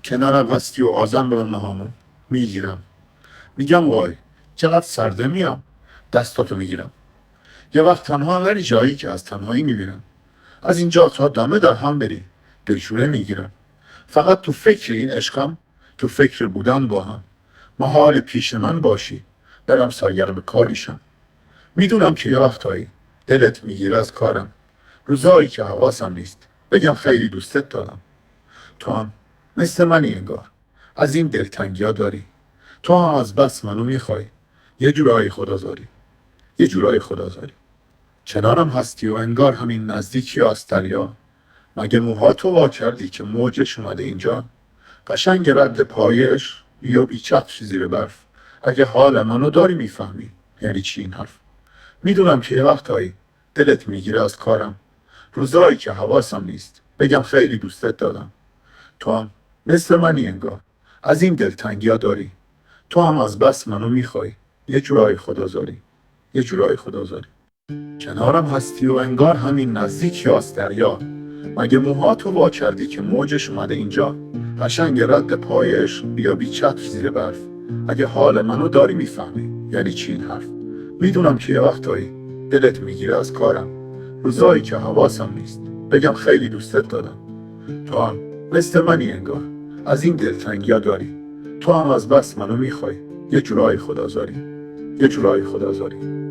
کنارم هستی و آزم به نهامو میگیرم. میگم وای چقدر سرده میام. دستاتو میگیرم. یه وقت تنها ولی جایی که از تنهایی میبینم. از اینجا تا دمه در هم بری. دلشوره میگیرم. فقط تو فکر این عشقم. تو فکر بودن با هم. محال پیش من باشی. برم سرگرم کاریشم. میدونم که یه وقتایی دلت میگیره از کارم. روزایی که حواسم نیست بگم خیلی دوستت دارم. تو هم مثل منی انگار. از این دلتنگیا داری. تو هم از بس منو میخوای. یه جورایی خدازاری. یه جورایی خدازاری. کنارم هستی و انگار همین نزدیکی از دریا. مگه موهاتو وا کردی که موجش اومده اینجا؟ قشنگ رد پایش یا بیچتر زیر برف. اگه حال منو داری میفهمی یعنی چی این حرف. میدونم که یه وقتایی دلت میگیره از کارم. روزایی که حواسم نیست بگم خیلی دوستت دارم. تو هم مثل منی انگار. از این دلتنگیا داری. تو هم از بس منو میخوای. یه جورایی خدازاری. یه جورایی خدازاری. کنارم هستی و انگار همین نزدیکی از دریا. مگه موهاتو وا کردی که موجش اومده اینجا؟ قشنگ رد پایش بیا بی چتر زیر برف. اگه حال منو داری میفهمی یعنی چی این حرف. میدونم که یه وقتایی دلت میگیره از کارم. روزایی که حواسم نیست بگم خیلی دوستت دارم. تو هم مثل منی انگار. از این دلتنگیا داری. تو هم از بس منو میخوای. یه جورایی خدازاری. یه جورایی خدازاری.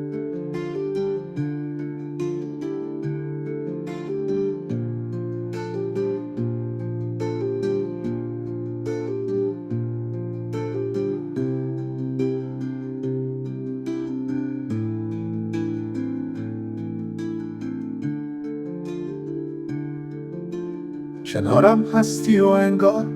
کنارم هستی و انگار